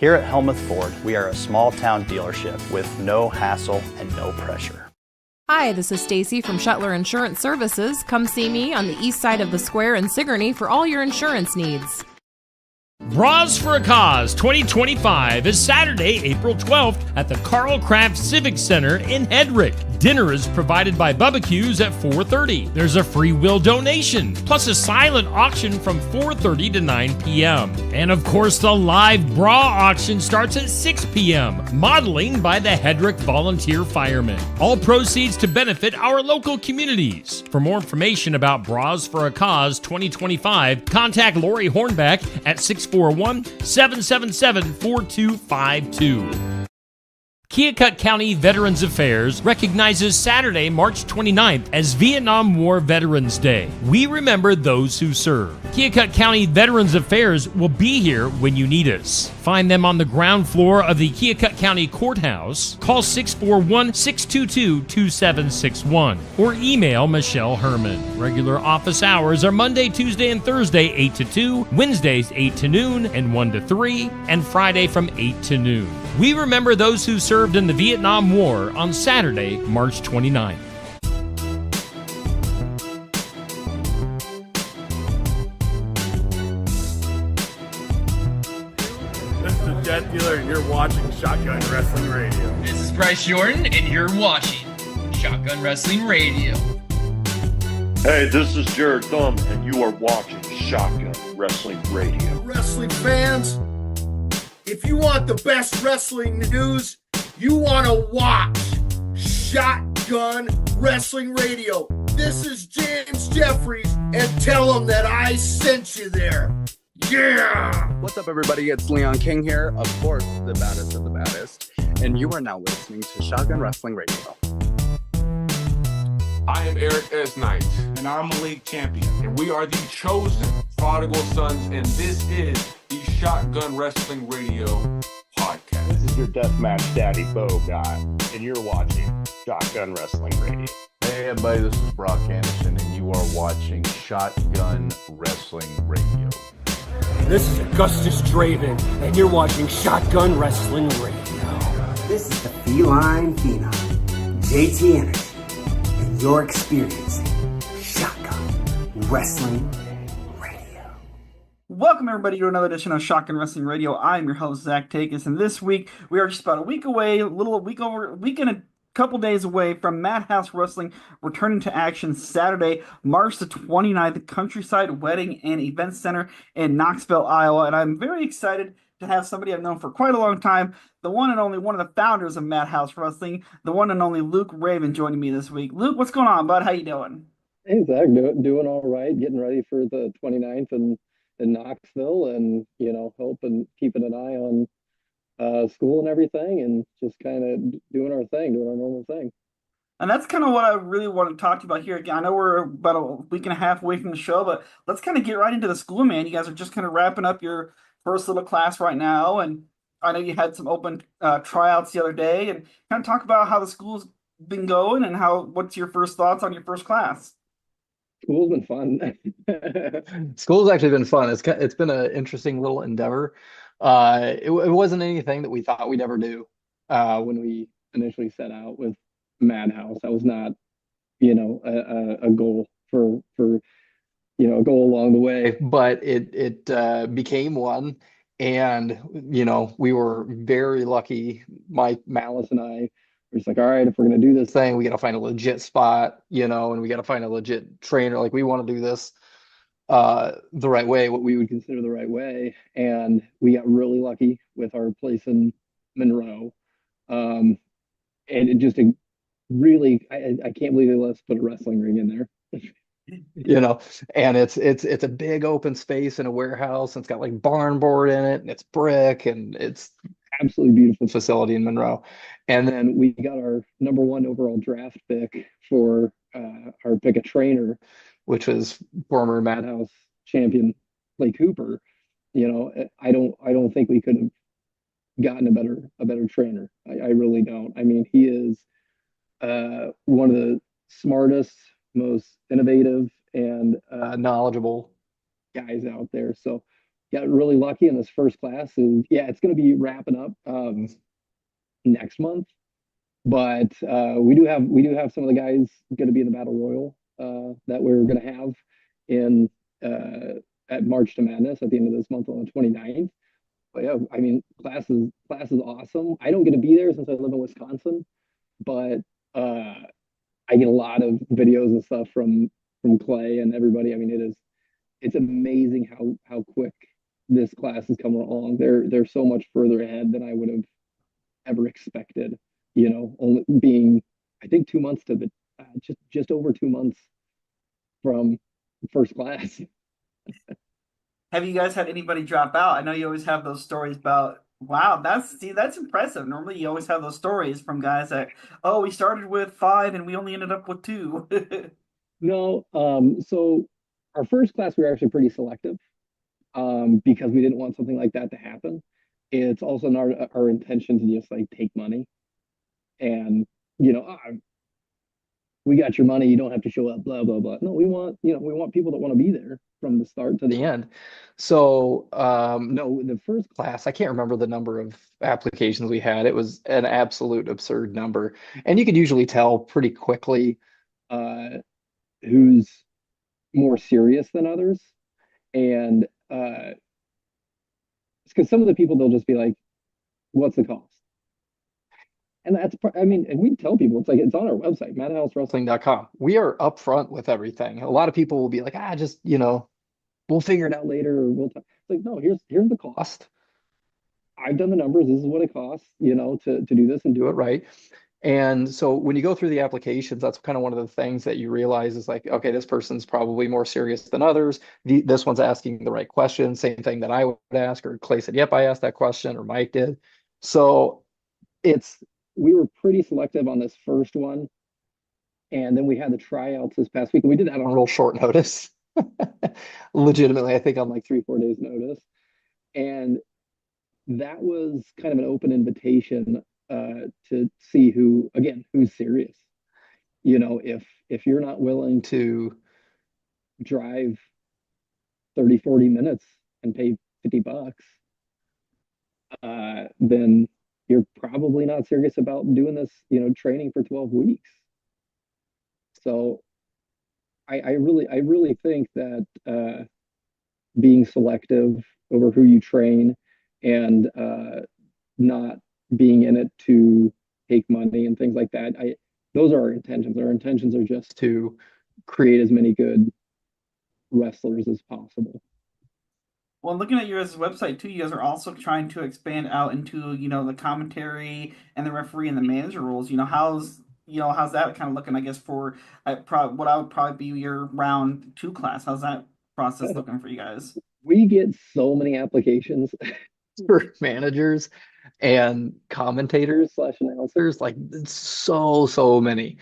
Here at Helmuth Ford, we are a small town dealership with no hassle and no pressure. Hi, this is Stacy from Shuttler Insurance Services. Come see me on the east side of the square in Sigourney for all your insurance needs. Bras for a Cause 2025 is Saturday, April 12th at the Carl Craft Civic Center in Hedrick. Dinner is provided by Bubba Q's at 4:30. There's a free will donation, plus a silent auction from 4:30 to 9 p.m. And of course, the live bra auction starts at 6 p.m., modeling by the Hedrick Volunteer Firemen. All proceeds to benefit our local communities. For more information about Bras for a Cause 2025, contact Lori Hornback at 641-777-4252. Keokuk County Veterans Affairs recognizes Saturday, March 29th as Vietnam War Veterans Day. We remember those who served. Keokuk County Veterans Affairs will be here when you need us. Find them on the ground floor of the Keokuk County Courthouse. Call 641-622-2761 or email Michelle Herman. Regular office hours are Monday, Tuesday, and Thursday 8 to 2, Wednesdays 8 to noon and 1 to 3, and Friday from 8 to noon. We remember those who served in the Vietnam War on Saturday, March 29th. This is Jet Dealer, and you're watching Shotgun Wrestling Radio. This is Bryce Jordan, and you're watching Shotgun Wrestling Radio. Hey, this is Jared Thumb, and you are watching Shotgun Wrestling Radio. Wrestling fans, if you want the best wrestling news, you want to watch Shotgun Wrestling Radio. This is James Jeffries, and tell them that I sent you there. Yeah! What's up, everybody? It's Leon King here, of course, the baddest of the baddest, and you are now listening to Shotgun Wrestling Radio. I am Eric S. Knight. And I'm Malik Champion. And we are the chosen prodigal sons, and this is the Shotgun Wrestling Radio podcast. This is your Deathmatch Daddy Bo guy, and you're watching Shotgun Wrestling Radio. Hey everybody, this is Brock Anderson, and you are watching Shotgun Wrestling Radio. This is Augustus Draven, and you're watching Shotgun Wrestling Radio. This is the Feline Phenom, JT Energy, and you're experiencing Shotgun Wrestling Radio. Welcome everybody to another edition of Shotgun Wrestling Radio. I'm your host Zach Takis, and this week we are just about a week away, a week and a couple days away from Madhouse Wrestling returning to action Saturday, March the 29th, at Countryside Wedding and Event Center in Knoxville, Iowa. And I'm very excited to have somebody I've known for quite a long time, the one and only one of the founders of Madhouse Wrestling, the one and only Luke Raven, joining me this week. Luke, what's going on, bud? How you doing? Hey, Zach, doing all right, getting ready for the 29th in Knoxville, and, hoping, keeping an eye on school and everything, and just kind of doing our thing, doing our normal thing. And that's kind of what I really want to talk to you about here. Again, I know we're about a week and a half away from the show, but let's kind of get right into the school, man. You guys are just kind of wrapping up your first little class right now, and I know you had some open tryouts the other day, and kind of talk about how the school's been going and what's your first thoughts on your first class? School's been fun. School's actually been fun. It's been an interesting little endeavor. It wasn't anything that we thought we'd ever do when we initially set out with Madhouse. That was not, a goal for a goal along the way, but it became one. And, we were very lucky. Mike Malice and I were just like, all right, if we're going to do this thing, we got to find a legit spot, and we got to find a legit trainer. Like, we want to do this the right way, what we would consider the right way. And we got really lucky with our place in Monroe. And it just really, I can't believe they let us put a wrestling ring in there. And it's a big open space in a warehouse, and it's got like barn board in it, and it's brick, and it's absolutely beautiful facility in Monroe. And then we got our number one overall draft pick for our pick a trainer, which was former Madhouse champion Blake Cooper. I don't think we could have gotten a better trainer. I really don't. I mean, he is one of the smartest, most innovative, and knowledgeable guys out there. So got really lucky, and this first class is, yeah, it's going to be wrapping up next month. But we do have some of the guys going to be in the battle royal that we're going to have in at March to Madness at the end of this month on the 29th. But yeah, I mean, class is awesome. I don't get to be there since I live in Wisconsin, but I get a lot of videos and stuff from Clay and everybody. I mean, it's amazing how quick this class has come along. They're so much further ahead than I would have ever expected. You know, only being, I think, 2 months to the just over 2 months from first class. Have you guys had anybody drop out? I know you always have those stories about, wow, that's impressive. Normally you always have those stories from guys that, oh, we started with 5 and we only ended up with 2. No, so our first class we were actually pretty selective because we didn't want something like that to happen. It's also not our intention to just like take money and, you know, we got your money, you don't have to show up, blah blah blah. No, we want people that want to be there from the start to the end. So no, the first class, I can't remember the number of applications we had. It was an absolute absurd number, and you could usually tell pretty quickly who's more serious than others. And because some of the people, they'll just be like, what's the cost? And that's, I mean, and we tell people, it's like, it's on our website, madhousewrestling.com. We are upfront with everything. A lot of people will be like, just, you know, we'll figure it out later, or we'll talk. It's like, no, here's the cost. I've done the numbers. This is what it costs, you know, to do this and do it right. And so when you go through the applications, that's kind of one of the things that you realize is like, okay, this person's probably more serious than others. This one's asking the right question, same thing that I would ask, or Clay said, yep, I asked that question, or Mike did. So we were pretty selective on this first one. And then we had the tryouts this past week. We did that on real short notice. Legitimately, I think on like 3-4 days notice. And that was kind of an open invitation to see who's serious. You know, if you're not willing to drive 30-40 minutes and pay $50, then you're probably not serious about doing this, you know, training for 12 weeks. So I really think that being selective over who you train and not being in it to take money and things like that, those are our intentions. Our intentions are just to create as many good wrestlers as possible. Well, looking at your website too, you guys are also trying to expand out into, you know, the commentary and the referee and the manager roles. You know, how's that kind of looking, I guess, for what I would probably be your round 2 class? How's that process looking for you guys? We get so many applications for managers and commentators / announcers, like so many.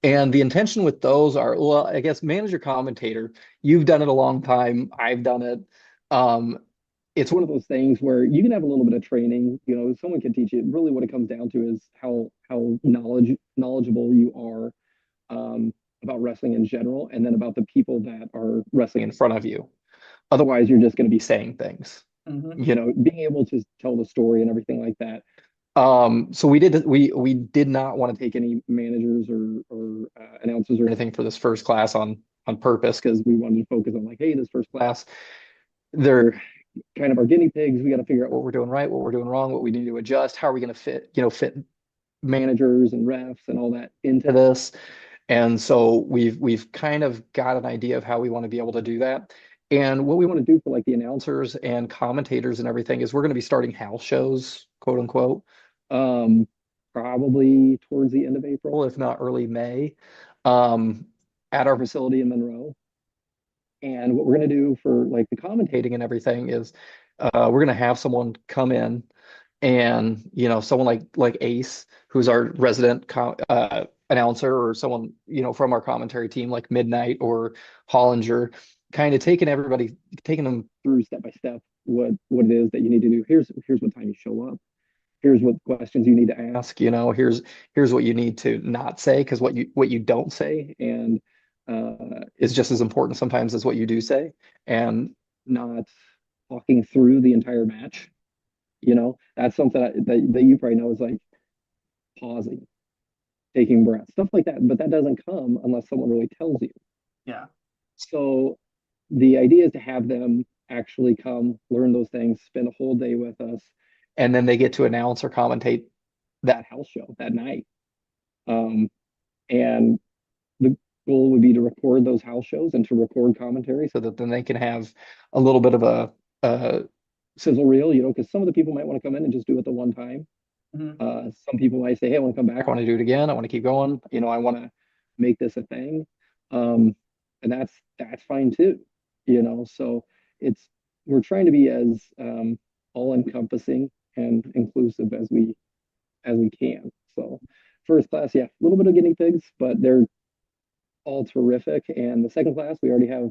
And the intention with those are, well, I guess manager commentator, you've done it a long time. I've done it. It's one of those things where you can have a little bit of training, you know, someone can teach you. Really what it comes down to is how knowledgeable you are about wrestling in general, and then about the people that are wrestling in front of you. Otherwise, you're just going to be saying things. Mm-hmm. You know, being able to tell the story and everything like that. So we did not want to take any managers or announcers or anything for this first class on purpose, because we wanted to focus on like, hey, this first class, they're kind of our guinea pigs. We got to figure out what we're doing right, what we're doing wrong, what we need to adjust, how are we going to fit managers and refs and all that into this. And so we've kind of got an idea of how we want to be able to do that. And what we want to do for like the announcers and commentators and everything is we're going to be starting house shows, quote unquote, probably towards the end of April, if not early May, at our facility in Monroe. And what we're going to do for like the commentating and everything is we're going to have someone come in, and, you know, someone like Ace, who's our resident announcer, or someone, you know, from our commentary team like Midnight or Hollinger, kind of taking them through step by step what it is that you need to do. Here's what time you show up. Here's what questions you need to ask. You know, here's what you need to not say, because what you don't say and is just as important sometimes as what you do say, and not talking through the entire match. That's something that you probably know is like pausing, taking breaths, stuff like that. But that doesn't come unless someone really tells you. Yeah. So the idea is to have them actually come learn those things, spend a whole day with us, and then they get to announce or commentate that house show that night. And the goal would be to record those house shows and to record commentary so that then they can have a little bit of a sizzle reel, because some of the people might want to come in and just do it the one time. Some people might say, hey, I want to come back, I want to do it again, I want to keep going, I want to make this a thing. And that's fine too, so we're trying to be as all encompassing and inclusive as we can. So first class, yeah, a little bit of guinea pigs, but they're all terrific. And the second class, we already have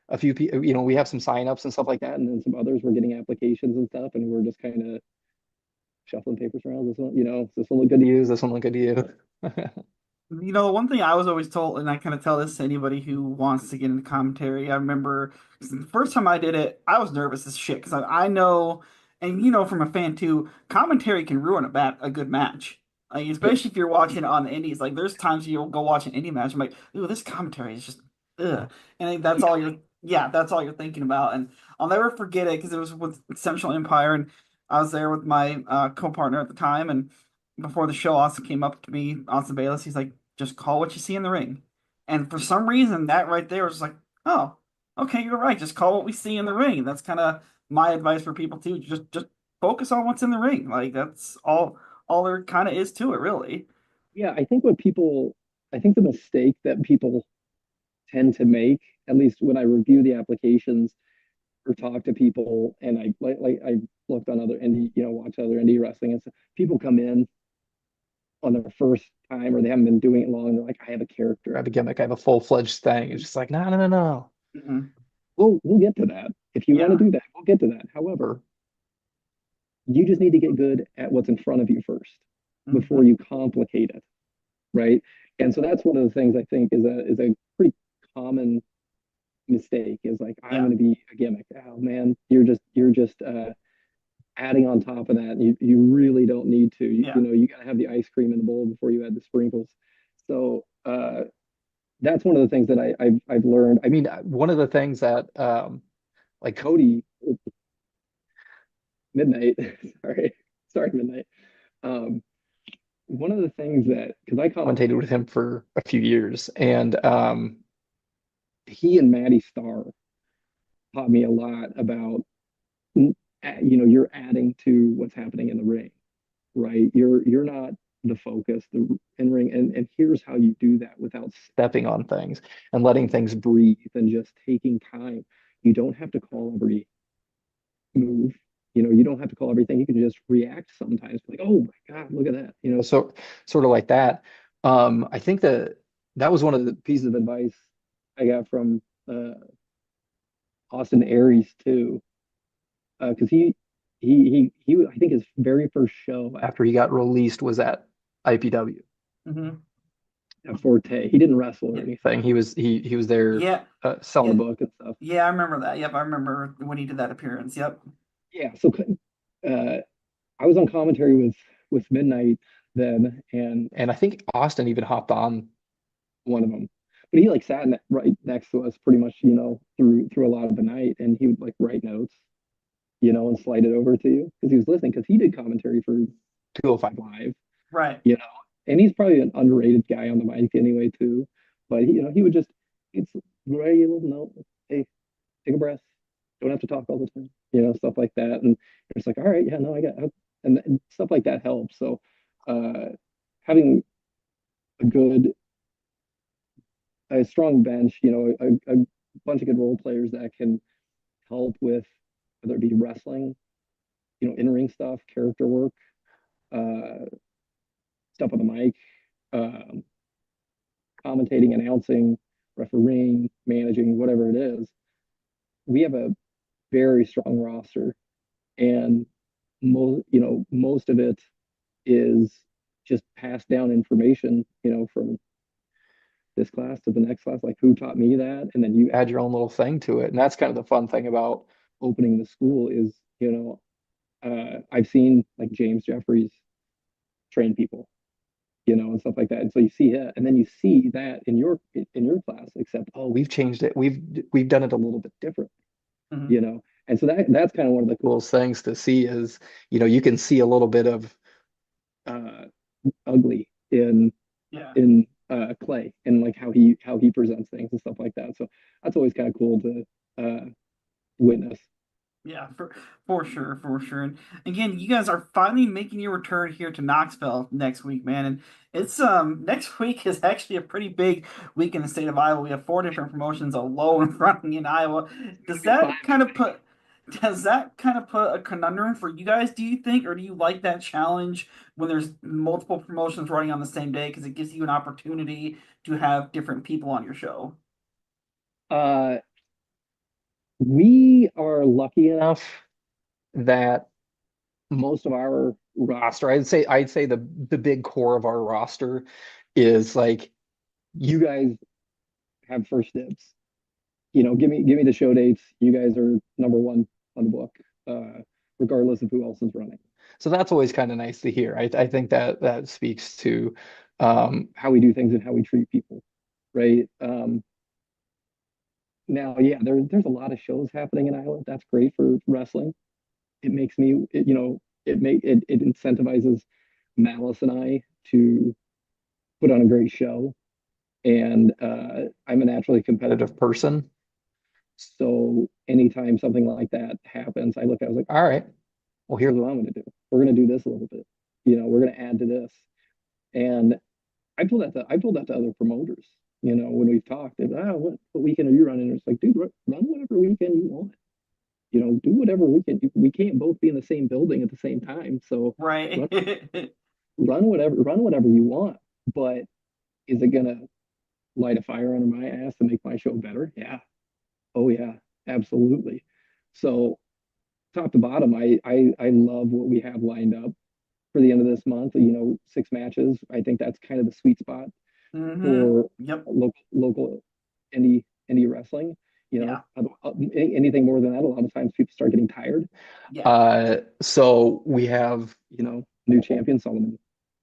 a few people, we have some signups and stuff like that, and then some others we're getting applications and stuff, and we're just kind of shuffling papers around. This one, does this one look good to you? Does this one look good to you? One thing I was always told, and I kind of tell this to anybody who wants to get into commentary, I remember the first time I did it, I was nervous as shit because I know, and from a fan too, commentary can ruin a good match. Like, especially if you're watching on the indies. Like, there's times you'll go watch an indie match, I'm like, ooh, this commentary is just ugh. And that's all you're thinking about. And I'll never forget it because it was with Central Empire, and I was there with my co-partner at the time, and before the show, Austin came up to me, Austin Bayless. He's like, just call what you see in the ring. And for some reason, that right there was like, oh, okay, you're right. Just call what we see in the ring. That's kind of my advice for people too. Just focus on what's in the ring. Like, that's all there kind of is to it, really. Yeah, I think the mistake that people tend to make, at least when I review the applications or talk to people, and I looked on other indie, watch other indie wrestling, and stuff, people come in on their first time, or they haven't been doing it long, and they're like, I have a character, I have a gimmick, I have a full-fledged thing. It's just like, no. Mm-hmm. We'll get to that. If you want to do that, we'll get to that. However, you just need to get good at what's in front of you first before you complicate it, right? And so that's one of the things I think is a pretty common mistake, is like, I'm going to be a gimmick. Oh man, you're just adding on top of that, and you really don't need to. You got to have the ice cream in the bowl before you add the sprinkles. So that's one of the things that I've learned. I mean, one of the things that like Cody Midnight, sorry Midnight. One of the things that, because I commentated with him for a few years, and he and Maddie Starr taught me a lot about, you're adding to what's happening in the ring, right? You're not the focus, the in ring, and here's how you do that without stepping on things and letting things breathe and just taking time. You don't have to call every move. You don't have to call everything. You can just react sometimes, like, oh my God, look at that. So sort of like that. I think that was one of the pieces of advice I got from Austin Aries too, because he I think his very first show after he got released was at IPW. At Forte. He didn't wrestle or anything. He was there selling the book and stuff. Yeah, I remember that. Yep, I remember when he did that appearance. Yep. Yeah, so I was on commentary with Midnight then, and I think Austin even hopped on one of them, but he like sat right next to us pretty much, through a lot of the night, and he would like write notes, and slide it over to you because he was listening, because he did commentary for 205 Live, right? And he's probably an underrated guy on the mic anyway too, but he would just, it's write a little note, hey, take a breath, don't have to talk all the time, stuff like that. And it's like, all right, yeah, no, I got, and stuff like that helps. So having a strong bench, a bunch of good role players that can help with, whether it be wrestling, in-ring stuff, character work, stuff on the mic, commentating, announcing, refereeing, managing, whatever it is. We have a very strong roster, and most of it is just passed down information, from this class to the next class, like who taught me that, and then you add your own little thing to it. And that's kind of the fun thing about opening the school is, I've seen like James Jeffries train people, and stuff like that. And so you see it, and then you see that in your class, except, oh, we've changed it. We've done it a little bit different, And so that's kind of one of the coolest things to see is, you can see a little bit of ugly in Clay and like how he presents things and stuff like that. So that's always kind of cool to witness. Yeah, for sure, for sure. And again, you guys are finally making your return here to Knoxville next week, man. And it's next week is actually a pretty big week in the state of Iowa. We have 4 different promotions alone running in Iowa. Does that kind of put a conundrum for you guys, do you think, or do you like that challenge when there's multiple promotions running on the same day because it gives you an opportunity to have different people on your show? We are lucky enough that most of our roster, I'd say the big core of our roster is like, you guys have first dibs. Give me the show dates. You guys are number one on the book, regardless of who else is running. So that's always kind of nice to hear. I think that speaks to how we do things and how we treat people, right? Now, yeah, there's a lot of shows happening in Iowa. That's great for wrestling. It makes me, it incentivizes Malice and I to put on a great show. And I'm a naturally competitive person. So anytime something like that happens, I was like, all right, well, here's what I'm going to do. We're going to do this a little bit. We're going to add to this. And I've told that to other promoters. When we've talked, what weekend are you running? And it's like, dude, run whatever weekend you want. Do whatever weekend. We can't both be in the same building at the same time. So right, run whatever you want. But is it gonna light a fire under my ass to make my show better? Yeah. Oh yeah, absolutely. So top to bottom, I love what we have lined up for the end of this month. 6 matches. I think that's kind of the sweet spot for local indie wrestling. Anything more than that, a lot of times people start getting tired. So we have new champion. Solomon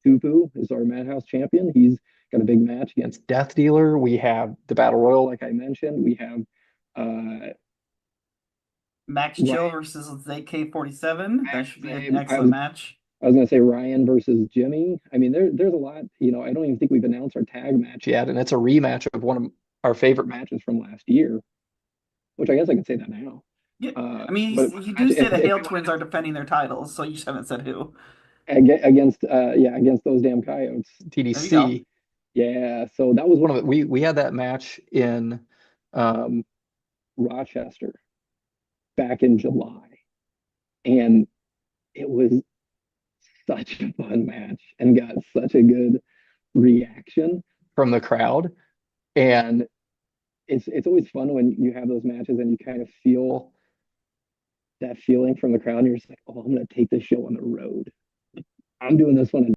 Tupu is our Madhouse champion. He's got a big match against Death Dealer. We have the Battle Royal, like I mentioned. We have Max Chill versus ZK47. That should be an excellent match. I was going to say Ryan versus Jimmy. I mean, there's a lot. I don't even think we've announced our tag match yet, and it's a rematch of one of our favorite matches from last year, which I guess I can say that now. Yeah, I mean, you do say the Hale Twins are defending their titles, so you just haven't said who. Against those damn Coyotes, TDC. Yeah, so that was one of it. We had that match in Rochester back in July, and it was such a fun match and got such a good reaction from the crowd. And it's always fun when you have those matches and you kind of feel that feeling from the crowd and you're just like, oh, I'm going to take this show on the road. I'm doing this one in